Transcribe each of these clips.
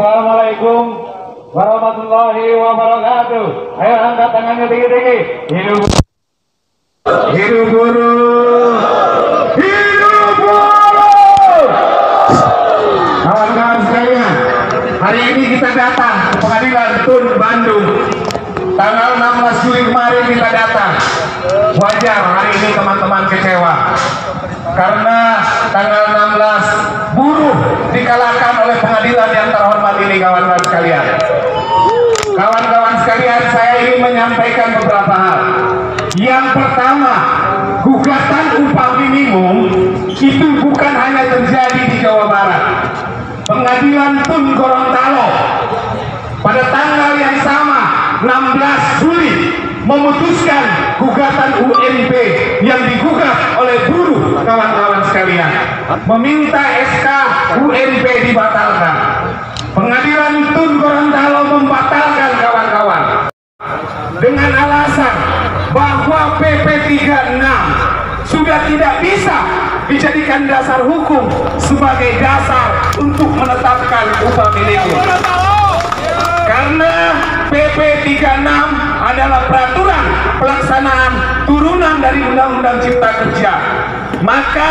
Assalamualaikum warahmatullahi wabarakatuh. Ayo angkat tangannya tinggi-tinggi. Hidup guru, hidup guru. Kawan-kawan sekalian, hari ini kita datang ke Pengadilan Tun Bandung. Tanggal 16 Juli kemarin kita datang. Wajar hari ini teman-teman kecewa karena tanggal 16 buruh dikalahkan oleh pengadilan yang terhormat ini. Kawan-kawan sekalian, saya ingin menyampaikan beberapa hal. Yang pertama, gugatan upah minimum itu bukan hanya terjadi di Jawa Barat. Pengadilan Tun Gorontalo pada tanggal yang sama 16 Juli memutuskan gugatan UMP yang digugat oleh buruh. Kawan-kawan sekalian, meminta SK UMP dibatalkan. Pengadilan Tun Gorontalo membatalkan, kawan-kawan, dengan alasan bahwa PP 36 sudah tidak bisa dijadikan dasar hukum sebagai dasar untuk menetapkan upah minimum. Karena PP 36 adalah peraturan pelaksanaan turunan dari Undang-Undang Cipta Kerja. Maka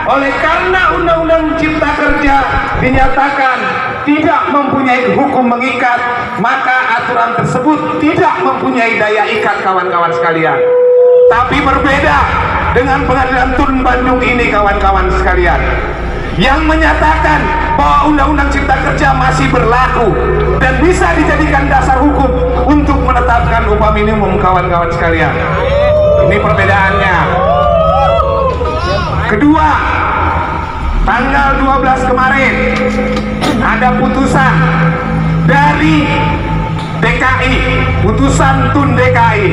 oleh karena Undang-Undang Cipta Kerja dinyatakan tidak mempunyai hukum mengikat, maka aturan tersebut tidak mempunyai daya ikat, kawan-kawan sekalian. Tapi berbeda dengan Pengadilan Tun Bandung ini, kawan-kawan sekalian, yang menyatakan bahwa Undang-Undang Cipta Kerja masih berlaku dan bisa dijadikan dasar hukum untuk menetapkan upah minimum, kawan-kawan sekalian. Ini perbedaannya. Kedua, tanggal 12 kemarin ada putusan dari DKI, putusan Tun DKI.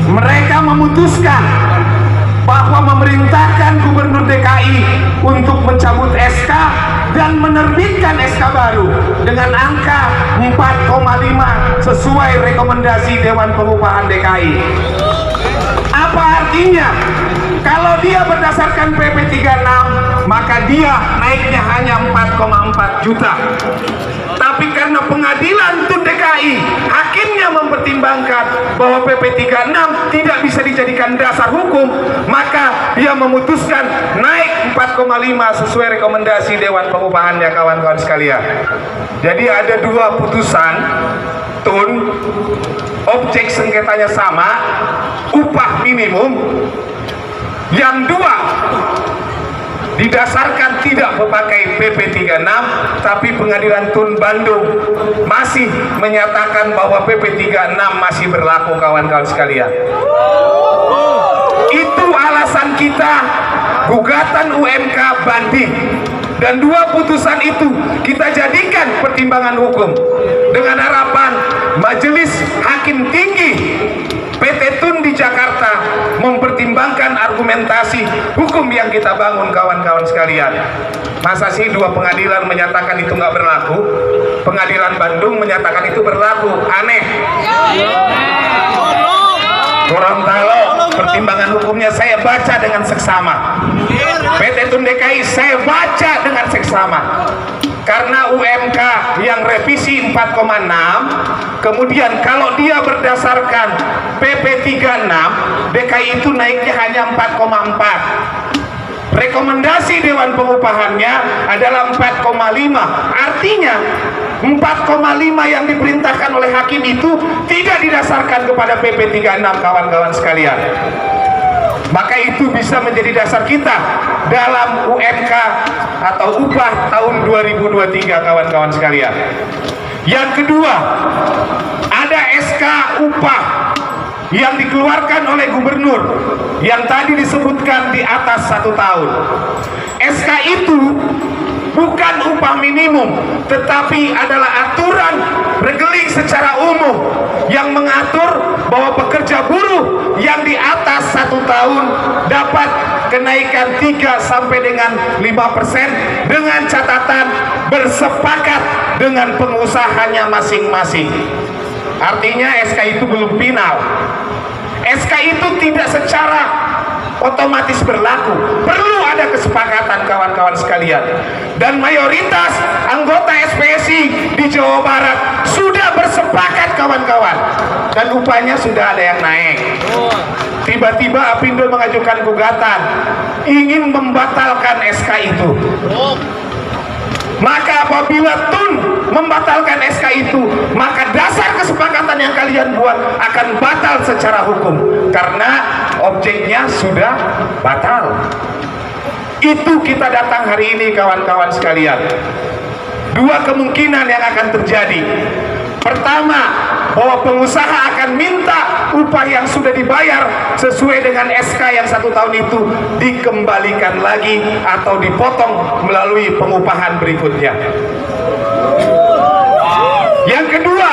Mereka memutuskan bahwa memerintahkan Gubernur DKI untuk mencabut SK dan menerbitkan SK baru dengan angka 4,5 sesuai rekomendasi Dewan Pengupahan DKI. Apa artinya? Kalau dia berdasarkan PP 36, maka dia naiknya hanya 4,4 juta. Tapi karena Pengadilan Tun DKI, hakimnya mempertimbangkan bahwa PP 36 tidak bisa dijadikan dasar hukum, maka dia memutuskan naik 4,5 sesuai rekomendasi Dewan Pengupahannya, kawan-kawan sekalian. Jadi ada dua putusan Tun, objek sengketanya sama, upah minimum. Yang dua didasarkan tidak memakai PP 36, tapi Pengadilan Tun Bandung masih menyatakan bahwa PP 36 masih berlaku, kawan-kawan sekalian. Itu alasan kita gugatan UMK banding, dan dua putusan itu kita jadikan pertimbangan hukum dengan harapan Majelis Hakim Tinggi PT Tun di Jakarta mempertimbangkan argumentasi hukum yang kita bangun, kawan-kawan sekalian. Masa sih dua pengadilan menyatakan itu nggak berlaku? Pengadilan Bandung menyatakan itu berlaku. Aneh. Gorontalo, pertimbangan hukumnya saya baca dengan seksama. PT Tun DKI saya baca dengan seksama. Karena UMK yang revisi 4,6, kemudian kalau dia berdasarkan PP 36, DKI itu naiknya hanya 4,4. Rekomendasi Dewan Pengupahannya adalah 4,5. Artinya 4,5 yang diperintahkan oleh hakim itu tidak didasarkan kepada PP 36, kawan-kawan sekalian. Maka itu bisa menjadi dasar kita dalam UMK atau upah tahun 2023, kawan-kawan sekalian. Yang kedua, ada SK upah yang dikeluarkan oleh gubernur yang tadi disebutkan di atas 1 tahun. SK itu bukan upah minimum, tetapi adalah aturan regeling secara umum yang mengatur bahwa pekerja buruh yang di atas 1 tahun dapat kenaikan 3 sampai dengan 5% dengan catatan bersepakat dengan pengusahanya masing-masing. Artinya SK itu belum final. SK itu tidak secara otomatis berlaku. Perlu ada kesepakatan kawan-kawan sekalian. Dan mayoritas anggota SPSI di Jawa Barat sudah bersepakat kawan-kawan. Dan upahnya sudah ada yang naik. Tiba-tiba Apindo mengajukan gugatan ingin membatalkan SK itu. Maka apabila TUN membatalkan SK itu, maka dasar kesepakatan yang kalian buat akan batal secara hukum, karena objeknya sudah batal. Itu kita datang hari ini kawan-kawan sekalian. Dua kemungkinan yang akan terjadi. Pertama, bahwa pengusaha akan minta upah yang sudah dibayar sesuai dengan SK yang 1 tahun itu dikembalikan lagi atau dipotong melalui pengupahan berikutnya. Yang kedua,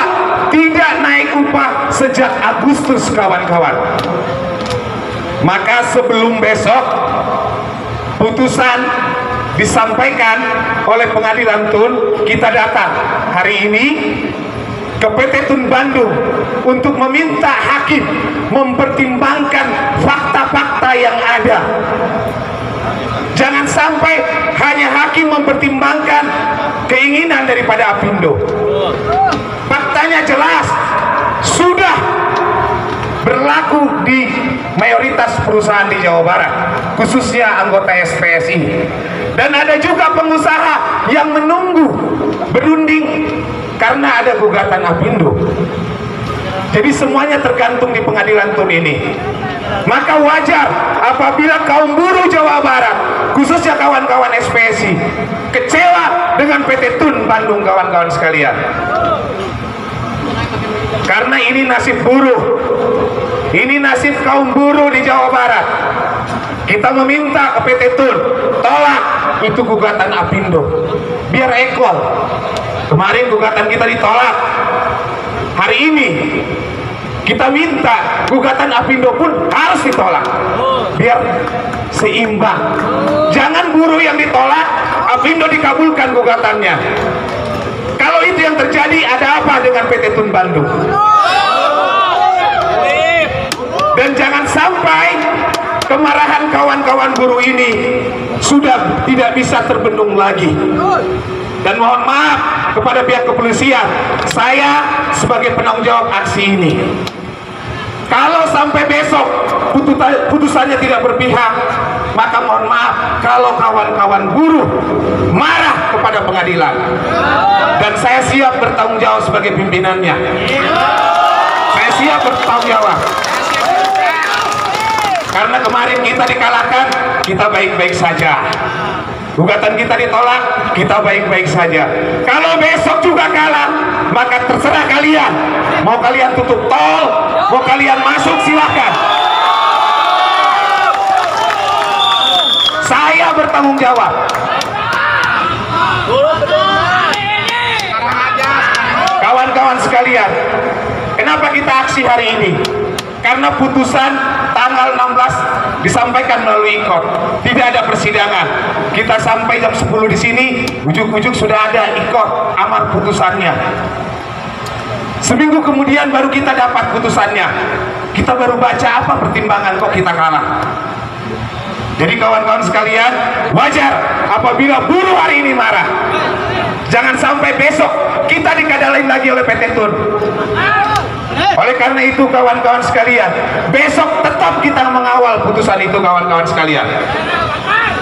tidak naik upah sejak Agustus kawan-kawan. Maka sebelum besok putusan disampaikan oleh pengadilan TUN, kita datang hari ini ke PT TUN Bandung untuk meminta hakim mempertimbangkan fakta-fakta yang ada. Jangan sampai hanya hakim mempertimbangkan keinginan daripada Apindo. Faktanya jelas, sudah berlaku di mayoritas perusahaan di Jawa Barat, khususnya anggota SPSI. Dan ada juga pengusaha yang menunggu berunding karena ada gugatan Apindo. Jadi semuanya tergantung di pengadilan TUN ini. Maka wajar apabila kaum buruh Jawa Barat, khususnya kawan-kawan SPSI, kecewa dengan PT TUN Bandung kawan-kawan sekalian. Karena ini nasib buruh, ini nasib kaum buruh di Jawa Barat. Kita meminta ke PT TUN, tolak itu gugatan Apindo, biar ekol. Kemarin gugatan kita ditolak. Hari ini kita minta gugatan Apindo pun harus ditolak, biar seimbang. Jangan buruh yang ditolak, Apindo dikabulkan gugatannya. Kalau itu yang terjadi, ada apa dengan PT TUN Bandung? Dan jangan sampai kemarahan kawan-kawan buruh ini sudah tidak bisa terbendung lagi. Dan mohon maaf kepada pihak kepolisian, saya sebagai penanggung jawab aksi ini, kalau sampai besok putusannya tidak berpihak, maka mohon maaf kalau kawan-kawan buruh marah kepada pengadilan. Dan saya siap bertanggung jawab sebagai pimpinannya. Saya siap bertanggung jawab. Karena kemarin kita dikalahkan, kita baik-baik saja. Gugatan kita ditolak, kita baik-baik saja. Kalau besok juga kalah, maka terserah kalian. Mau kalian tutup tol, mau kalian masuk, silakan. Saya bertanggung jawab. Kawan-kawan sekalian, kenapa kita aksi hari ini? Karena putusan tanggal 16 disampaikan melalui IKOT, tidak ada persidangan. Kita sampai jam 10 di sini, ujuk-ujuk sudah ada IKOT amar putusannya. Seminggu kemudian baru kita dapat putusannya. Kita baru baca apa pertimbangan kok kita kalah. Jadi kawan-kawan sekalian, wajar apabila buruh hari ini marah. Jangan sampai besok kita dikadalin lagi oleh PT TUN. Oleh karena itu kawan-kawan sekalian, besok tetap kita mengawal putusan itu kawan-kawan sekalian.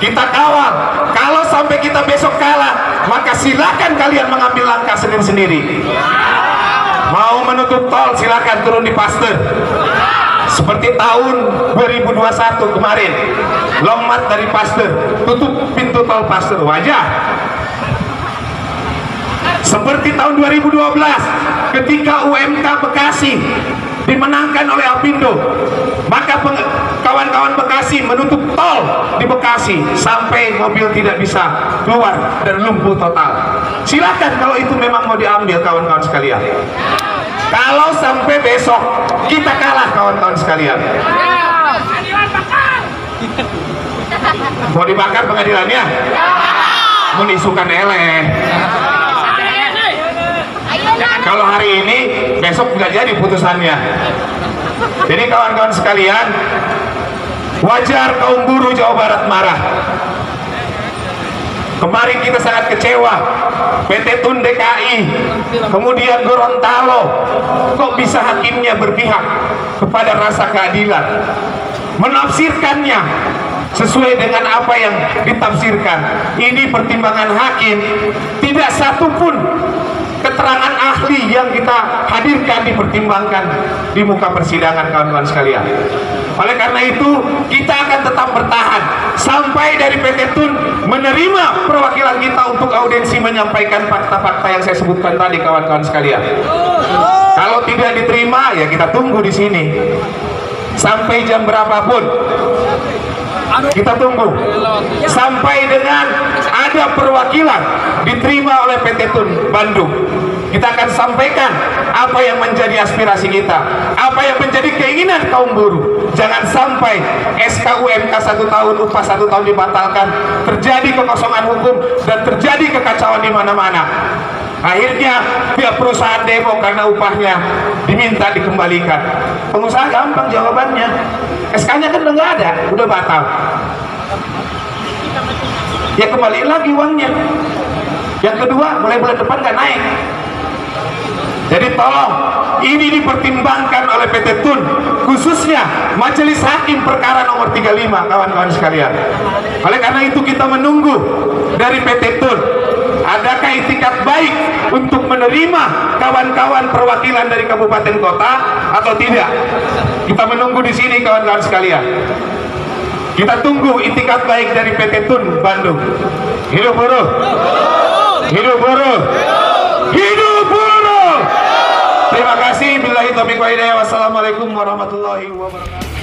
Kita kawal. Kalau sampai kita besok kalah, maka silakan kalian mengambil langkah sendiri-sendiri. Mau menutup tol, silakan turun di Pasteur. Seperti tahun 2021 kemarin, Longmat dari Pasteur, tutup pintu tol Pasteur, wajah. Seperti tahun 2012 ketika UMK Bekasi dimenangkan oleh Apindo, maka kawan-kawan Bekasi menutup tol di Bekasi sampai mobil tidak bisa keluar dan lumpuh total. Silakan kalau itu memang mau diambil kawan-kawan sekalian. Kalau sampai besok kita kalah kawan-kawan sekalian, mau dibakar pengadilannya, mau diisukan eleh. Kalau hari ini, besok nggak jadi putusannya. Jadi kawan-kawan sekalian, Wajar kaum buruh Jawa Barat marah. Kemarin kita sangat kecewa, PT Tun DKI, kemudian Gorontalo, kok bisa hakimnya berpihak kepada rasa keadilan, menafsirkannya sesuai dengan apa yang ditafsirkan. Ini pertimbangan hakim, tidak satupun keterangan ahli yang kita hadirkan dipertimbangkan di muka persidangan, kawan-kawan sekalian. Oleh karena itu, kita akan tetap bertahan sampai dari PT Tun menerima perwakilan kita untuk audiensi menyampaikan fakta-fakta yang saya sebutkan tadi, kawan-kawan sekalian. Kalau tidak diterima, ya kita tunggu di sini sampai jam berapapun. Kita tunggu sampai dengan ada perwakilan diterima oleh PT Tun Bandung. Kita akan sampaikan apa yang menjadi aspirasi kita, apa yang menjadi keinginan kaum buruh. Jangan sampai SKUMK 1 tahun, upah 1 tahun dibatalkan, terjadi kekosongan hukum dan terjadi kekacauan di mana-mana. Akhirnya pihak perusahaan demo karena upahnya diminta dikembalikan. Pengusaha gampang jawabannya, SK-nya kan udah nggak ada, udah batal. Ya kembali lagi uangnya. Yang kedua, mulai bulan depan nggak naik. Jadi tolong, ini dipertimbangkan oleh PT Tun, khususnya Majelis Hakim Perkara nomor 35, kawan-kawan sekalian. Oleh karena itu kita menunggu dari PT Tun, adakah itikat baik untuk menerima kawan-kawan perwakilan dari kabupaten kota atau tidak? Kita menunggu di sini, kawan-kawan sekalian. Kita tunggu itikat baik dari PT Tun Bandung. Hidup buruh! Hidup buruh! Hidup buruh! Terima kasih. Billahi taufiq wal hidayah. Wassalamualaikum warahmatullahi wabarakatuh.